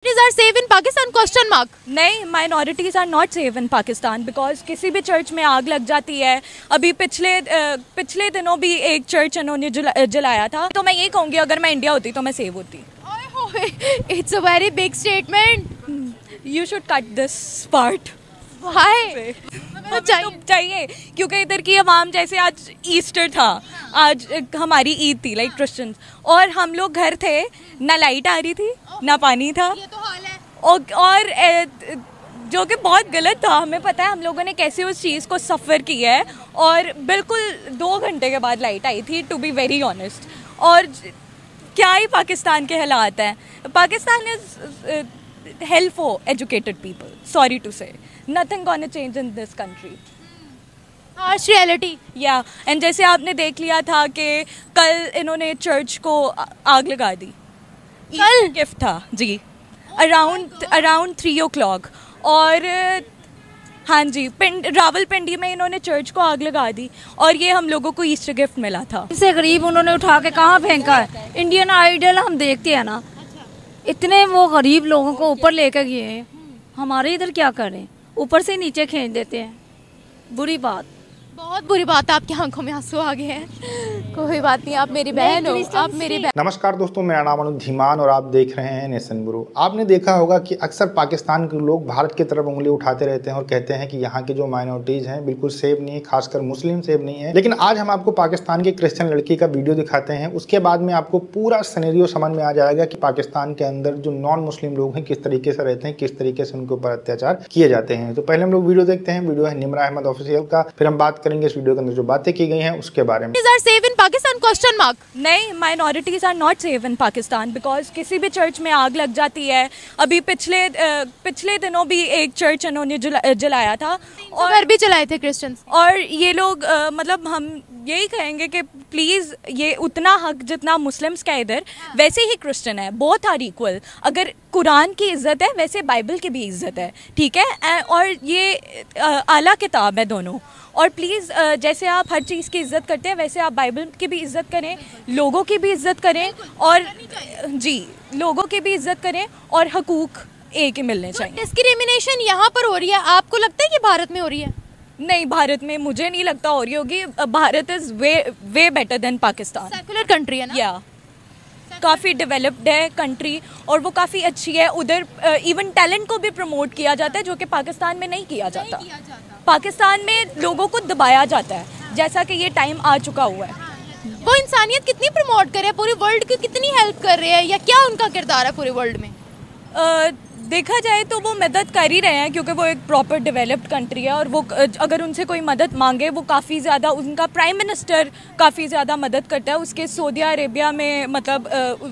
Are safe in Pakistan? Question mark. नहीं, minorities are not safe in Pakistan because किसी भी church में आग लग जाती है। अभी पिछले दिनों भी एक चर्च इन्होंने जलाया था। तो मैं ये कहूँगी अगर मैं इंडिया होती तो मैं सेव होती। It's a very big statement. You should cut this part. Why? तो चाहिए क्योंकि इधर की आवाम, जैसे आज ईस्टर था, आज हमारी ईद थी लाइक क्रिश्चियंस, और हम लोग घर थे, ना लाइट आ रही थी ना पानी था। ये तो हाल है। और जो कि बहुत गलत था। हमें पता है हम लोगों ने कैसे उस चीज़ को सफ़र किया है। और बिल्कुल 2 घंटे के बाद लाइट आई थी, टू बी वेरी ऑनेस्ट। और क्या ही पाकिस्तान के हालात हैं। Pakistan is hell for educated people, sorry to say, nothing gonna change in this country. Harsh reality. Yeah, and जैसे आपने देख लिया था कि कल इन्होंने चर्च को आग लगा दी। कल गिफ्ट था जी, अराउंड 3 o'clock। और हाँ जी, रावलपिंडी में इन्होंने चर्च को आग लगा दी और ये हम लोगों को ईस्टर गिफ्ट मिला था। इसे गरीब उन्होंने उठा के कहाँ फेंका है। इंडियन आइडल हम देखते हैं ना, इतने वो गरीब लोगों को ऊपर लेकर गए हैं। हमारे इधर क्या करें, ऊपर से नीचे खींच देते हैं। बुरी बात, बहुत बुरी बात है। आपकी आंखों में आंसू आ गए हैं। कोई बात नहीं, आप मेरी बहन हो, आप मेरी बहन। नमस्कार दोस्तों, मेरा नाम अनुज धीमान और आप देख रहे हैं नेशन ब्यूरो। आपने देखा होगा कि अक्सर पाकिस्तान के लोग भारत की तरफ उंगली उठाते रहते हैं और कहते हैं कि यहाँ की जो माइनॉरिटीज़ हैं बिल्कुल सेफ नहीं है, खासकर मुस्लिम सेफ नहीं है। लेकिन आज हम आपको पाकिस्तान की क्रिश्चियन लड़की का वीडियो दिखाते हैं, उसके बाद में आपको पूरा सिनेरियो समझ में आ जाएगा कि पाकिस्तान के अंदर जो नॉन मुस्लिम लोग हैं किस तरीके से रहते हैं, किस तरीके से उनके ऊपर अत्याचार किए जाते हैं। तो पहले हम लोग वीडियो देखते हैं। वीडियो है निमरा अहमद ऑफिशियल का। फिर हम बात करेंगे इस वीडियो के अंदर जो बातें की गई हैं उसके बारे में। Are safe in Pakistan? Question mark. नहीं, minorities are not safe in Pakistan because किसी भी चर्च में आग लग जाती है। अभी पिछले दिनों भी एक चर्च इन्होंने जलाया था और घर भी चलाए थे क्रिश्चियंस। और ये लोग मतलब हम यही कहेंगे कि प्लीज़ ये उतना हक जितना मुस्लिम्स का इधर वैसे ही क्रिश्चियन है, बोथ आर इक्वल। अगर कुरान की इज़्ज़त है वैसे बाइबल की भी इज़्ज़त है, ठीक है। और ये आला किताब है दोनों। और प्लीज़ जैसे आप हर चीज़ की इज़्ज़त करते हैं वैसे आप बाइबल की भी इज़्ज़त करें, लोगों की भी इज़्ज़त करें, और जी लोगों की भी इज़्ज़त करें और हकूक़ एक ही मिलने चाहिए। डिस्क्रिमिनेशन यहाँ पर हो रही है, आपको लगता है कि भारत में हो रही है? नहीं, भारत में मुझे नहीं लगता हो रही होगी। Bharat is way better than Pakistan. Secular country है ना? या काफ़ी डेवलप्ड है कंट्री और वो काफ़ी अच्छी है। उधर इवन टैलेंट को भी प्रमोट किया जाता है जो कि पाकिस्तान में नहीं किया जाता। पाकिस्तान में लोगों को दबाया जाता है, जैसा कि ये टाइम आ चुका हुआ है। वो इंसानियत कितनी प्रमोट कर रहे हैं, पूरी वर्ल्ड की कितनी हेल्प कर रहे हैं, या क्या उनका किरदार है पूरे वर्ल्ड में? देखा जाए तो वो मदद कर ही रहे हैं क्योंकि वो एक प्रॉपर डेवलप्ड कंट्री है। और वो अगर उनसे कोई मदद मांगे वो काफ़ी ज़्यादा, उनका प्राइम मिनिस्टर काफ़ी ज़्यादा मदद करता है। उसके सऊदी अरेबिया में मतलब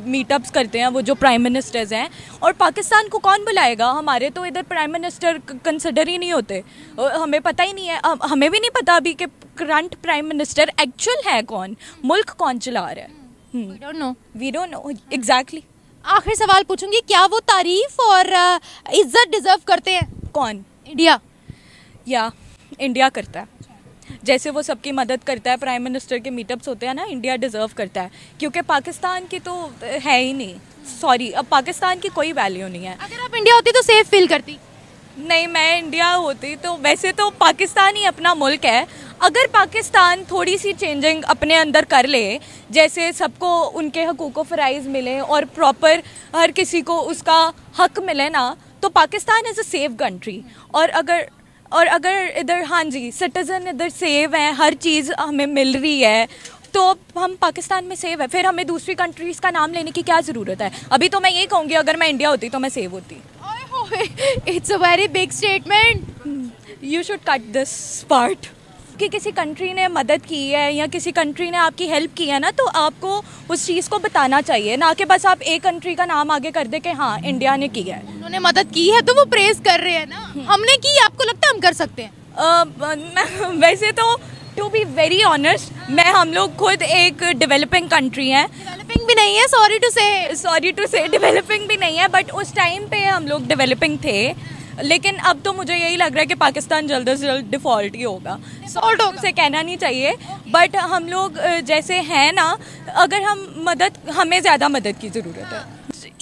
मीटअप्स करते हैं वो जो प्राइम मिनिस्टर्स हैं। और पाकिस्तान को कौन बुलाएगा? हमारे तो इधर प्राइम मिनिस्टर कंसिडर ही नहीं होते। हमें पता ही नहीं है, हमें भी नहीं पता अभी कि करंट प्राइम मिनिस्टर एक्चुअल है कौन, मुल्क कौन चला रहा है। We don't know exactly. आखिर सवाल पूछूंगी, क्या वो तारीफ और इज्जत डिजर्व करते हैं? कौन? इंडिया। या इंडिया करता है, जैसे वो सबकी मदद करता है, प्राइम मिनिस्टर के मीटअप्स होते हैं ना, इंडिया डिजर्व करता है। क्योंकि पाकिस्तान की तो है ही नहीं, सॉरी, अब पाकिस्तान की कोई वैल्यू नहीं है। अगर आप इंडिया होती तो सेफ फील करती? नहीं, मैं इंडिया होती तो वैसे तो पाकिस्तान ही अपना मुल्क है। अगर पाकिस्तान थोड़ी सी चेंजिंग अपने अंदर कर ले, जैसे सबको उनके हकूक़ फ़राइज़ मिले और प्रॉपर हर किसी को उसका हक मिले ना, तो Pakistan is a safe country. और अगर इधर हाँ जी सिटीज़न इधर सेव हैं, हर चीज़ हमें मिल रही है, तो हम पाकिस्तान में सेव है। फिर हमें दूसरी कंट्रीज़ का नाम लेने की क्या ज़रूरत है? अभी तो मैं ये कहूँगी अगर मैं इंडिया होती तो मैं सेव होती। It's a very big statement. You should cut this part. कि किसी कंट्री ने मदद की है या किसी कंट्री ने आपकी हेल्प की है ना, तो आपको उस चीज़ को बताना चाहिए, ना कि बस आप एक कंट्री का नाम आगे कर दे कि हाँ इंडिया ने की है। उन्होंने मदद की है तो वो प्रेज कर रहे हैं ना। हमने की, आपको लगता है हम कर सकते हैं? वैसे तो टू बी वेरी ऑनेस्ट, हम लोग खुद एक डेवलपिंग कंट्री हैं। डेवलपिंग भी नहीं है, सॉरी टू से डेवलपिंग भी नहीं है, बट उस टाइम पे हम लोग डेवलपिंग थे। लेकिन अब तो मुझे यही लग रहा है कि पाकिस्तान जल्द से जल्द डिफ़ॉल्ट ही होगा। सॉल्ट से कहना नहीं चाहिए, बट हम लोग जैसे हैं ना, अगर हम हमें ज़्यादा मदद की ज़रूरत है।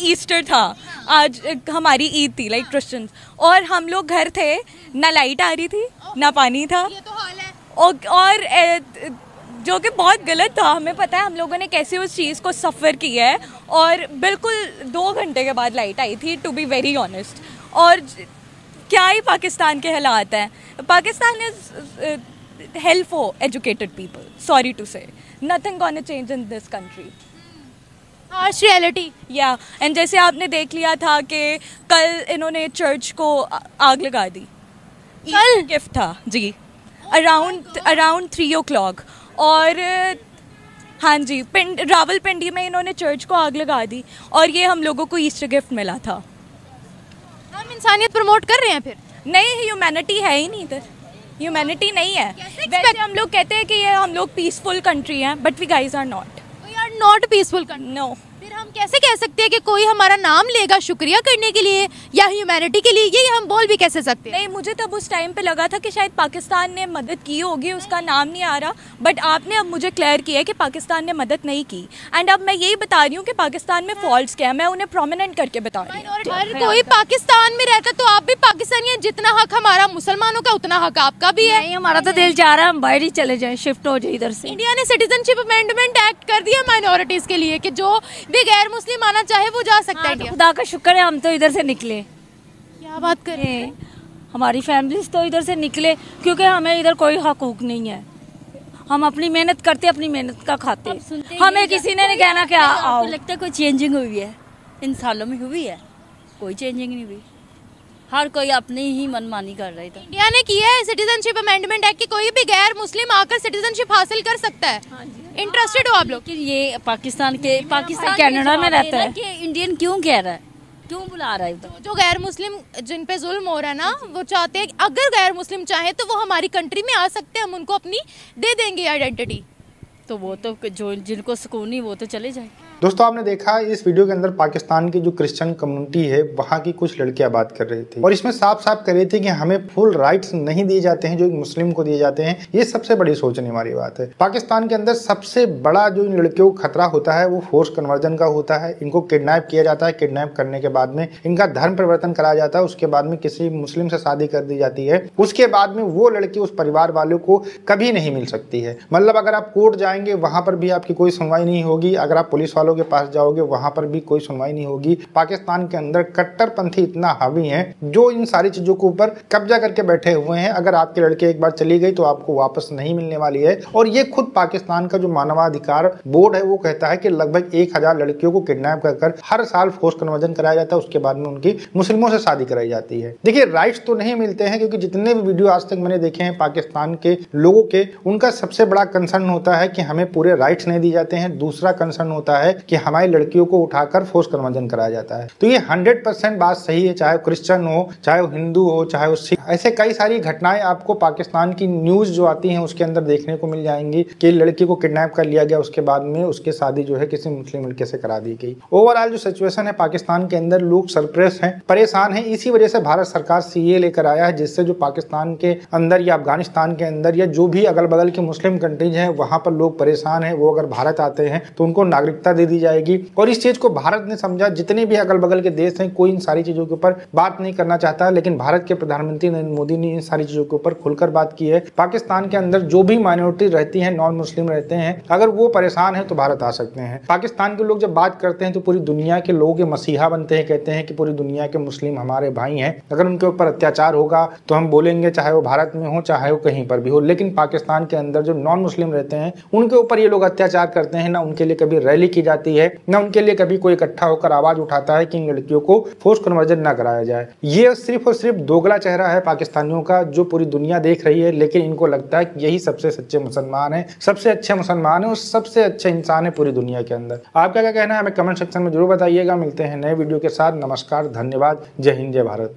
ईस्टर था, आज हमारी ईद थी, लाइक क्रिश्चियंस, और हम लोग घर थे, ना लाइट आ रही थी ना पानी था, ये तो हाल है। और जो कि बहुत गलत था। हमें पता है हम लोगों ने कैसे उस चीज़ को सफ़र किया है, और बिल्कुल 2 घंटे के बाद लाइट आई थी, टू बी वेरी ऑनेस्ट। और क्या ही पाकिस्तान के हालात हैं। Pakistan is hell for educated people, sorry to say, nothing gonna change in this country. Harsh reality. या एंड जैसे आपने देख लिया था कि कल इन्होंने चर्च को आग लगा दी, कल गिफ्ट था जी, अराउंड 3 o'clock, और हाँ जी, रावलपिंडी में इन्होंने चर्च को आग लगा दी, और ये हम लोगों को ईस्टर गिफ्ट मिला था। हम इंसानियत प्रमोट कर रहे हैं फिर? नहीं, ह्यूमैनिटी है ही नहीं इधर, ह्यूमैनिटी नहीं है। वैसे हम लोग कहते हैं कि ये हम लोग पीसफुल कंट्री हैं, but we guys are not. We are not peaceful country. No. फिर हम कैसे कह सकते हैं कि कोई हमारा नाम लेगा शुक्रिया करने के लिए या ह्यूमैनिटी के लिए? ये हम बोल भी कैसे सकते हैं? नहीं, मुझे तब उस टाइम पे लगा था कि शायद पाकिस्तान ने मदद की होगी, उसका नाम नहीं आ रहा, बट आपने अब मुझे क्लियर किया है कि पाकिस्तान ने मदद नहीं की। एंड अब मैं यही बता रही हूँ कि पाकिस्तान में फॉल्ट्स क्या है, मैं उन्हें प्रोमिनेंट करके बता रही हूँ। हर कोई पाकिस्तान में रहता तो आप भी पाकिस्तानी हैं, जितना हक हमारा मुसलमानों का उतना हक आपका भी है। नहीं, हमारा तो दिल चाह रहा है हम बाहर ही चले जाएं, शिफ्ट हो जाए इधर से। इंडिया ने सिटीजनशिप अमेंडमेंट एक्ट कर दिया माइनॉरिटीज के लिए कि जो भी गैर मुस्लिम आना चाहे वो जा सकता है हाँ, इंडिया। खुदा का शुक्र है हम तो इधर से निकले। क्या बात कर रहे हैं? हमारी फैमिलीज तो इधर से निकले, क्योंकि हमें इधर कोई हकूक नहीं है। हम अपनी मेहनत करते, अपनी मेहनत का खाते, हमें किसी ने नहीं कहना कि आओ। लगता है कोई चेंजिंग हुई है इन सालों में? हुई है? कोई चेंजिंग नहीं हुई, हर कोई अपनी ही मनमानी कर रहा था। इंडिया ने किया है सिटीजनशिप अमेंडमेंट एक्ट कि कोई भी गैर मुस्लिम आकर सिटीजनशिप हासिल कर सकता है। इंटरेस्टेड हो आप लोग? लेकिन ये पाकिस्तान कनाडा में रहता है कि इंडियन क्यों कह रहा है, क्यों बुला रहा है उधर? जो गैर मुस्लिम जिन पे जुल्म हो रहा है ना, वो चाहते हैं कि अगर गैर मुस्लिम चाहे तो वो हमारी कंट्री में आ सकते हैं, हम उनको अपनी दे देंगे आइडेंटिटी। तो वो तो जो जिनको सुकून नहीं वो तो चले जाए। दोस्तों आपने देखा इस वीडियो के अंदर पाकिस्तान की जो क्रिश्चियन कम्युनिटी है वहाँ की कुछ लड़कियां बात कर रही थी और इसमें साफ साफ कह रही थी कि हमें फुल राइट्स नहीं दिए जाते हैं जो एक मुस्लिम को दिए जाते हैं। ये सबसे बड़ी सोचने वाली बात है। पाकिस्तान के अंदर सबसे बड़ा जो इन लड़कियों को खतरा होता है वो फोर्स कन्वर्जन का होता है। इनको किडनैप किया जाता है, किडनैप करने के बाद में इनका धर्म परिवर्तन कराया जाता है, उसके बाद में किसी मुस्लिम से शादी कर दी जाती है, उसके बाद में वो लड़की उस परिवार वालों को कभी नहीं मिल सकती है। मतलब अगर आप कोर्ट जाएंगे वहां पर भी आपकी कोई सुनवाई नहीं होगी, अगर आप पुलिस वालों के पास जाओगे वहां पर भी कोई सुनवाई नहीं होगी। पाकिस्तान के अंदर कट्टरपंथी इतना हावी है जो इन सारी चीजों के ऊपर कब्जा करके बैठे हुए हैं। अगर आपकी लड़की एक बार चली गई तो आपको वापस नहीं मिलने वाली है। और ये खुद पाकिस्तान का जो मानवाधिकार बोर्ड है वो कहता है कि लगभग 1000 लड़कियों को किडनैप कर हर साल फोर्स कन्वर्जन कराया जाता है, उसके बाद में उनकी मुस्लिमों से शादी कराई जाती है। देखिए राइट्स तो नहीं मिलते हैं क्योंकि जितने भी वीडियो आज तक मैंने देखे हैं पाकिस्तान के लोगों के, उनका सबसे बड़ा कंसर्न होता है कि हमें पूरे राइट्स नहीं दिए जाते हैं। दूसरा कंसर्न होता है कि हमारी लड़कियों को उठाकर फोर्स कन्वर्जन कराया जाता है। तो ये 100% बात सही है, चाहे क्रिश्चियन हो, चाहे वो हिंदू हो, चाहे वो सिख। ऐसे कई सारी घटनाएं आपको पाकिस्तान की न्यूज जो आती हैं उसके अंदर देखने को मिल जाएंगी कि लड़की को किडनैप कर लिया गया, उसके बाद में उसकी शादी जो है किसी मुस्लिम लड़के से करा दी गई। ओवरऑल जो सिचुएशन है पाकिस्तान के अंदर, लोग सरप्रेस हैं, परेशान हैं। इसी वजह से भारत सरकार सीए लेकर आया है जिससे जो पाकिस्तान के अंदर या अफगानिस्तान के अंदर या जो भी अगल बगल के मुस्लिम कंट्रीज हैं वहां पर लोग परेशान हैं, वो अगर भारत आते हैं तो उनको नागरिकता दे दी जाएगी। और इस चीज को भारत ने समझा। जितने भी अगल बगल के देश हैं कोई इन सारी चीजों के ऊपर बात नहीं करना चाहता, लेकिन भारत के प्रधानमंत्री नरेंद्र मोदी ने इन सारी चीजों के ऊपर खुलकर बात की है। पाकिस्तान के अंदर जो भी माइनॉरिटी रहती हैं, नॉन मुस्लिम रहते हैं, अगर वो परेशान है तो भारत आ सकते हैं। पाकिस्तान के लोग जब बात करते हैं तो पूरी दुनिया के लोगों के मसीहा बनते हैं, कहते हैं कि पूरी दुनिया के मुस्लिम हमारे भाई हैं। अगर उनके ऊपर अत्याचार होगा तो हम बोलेंगे, चाहे वो भारत में हो चाहे वो कहीं पर भी हो। लेकिन पाकिस्तान के अंदर जो नॉन मुस्लिम रहते हैं उनके ऊपर ये लोग अत्याचार करते हैं। ना उनके लिए कभी रैली की जाती है, ना उनके लिए कभी कोई इकट्ठा होकर आवाज उठाता है कि इन लड़कियों को फोर्स कन्वर्जन ना कराया जाए। ये सिर्फ और सिर्फ दोगला चेहरा है पाकिस्तानियों का जो पूरी दुनिया देख रही है, लेकिन इनको लगता है कि यही सबसे सच्चे मुसलमान है, सबसे अच्छे मुसलमान है और सबसे अच्छे इंसान है पूरी दुनिया के अंदर। आपका क्या कहना है हमें कमेंट सेक्शन में जरूर बताइएगा। मिलते हैं नए वीडियो के साथ। नमस्कार, धन्यवाद, जय हिंद, जय भारत।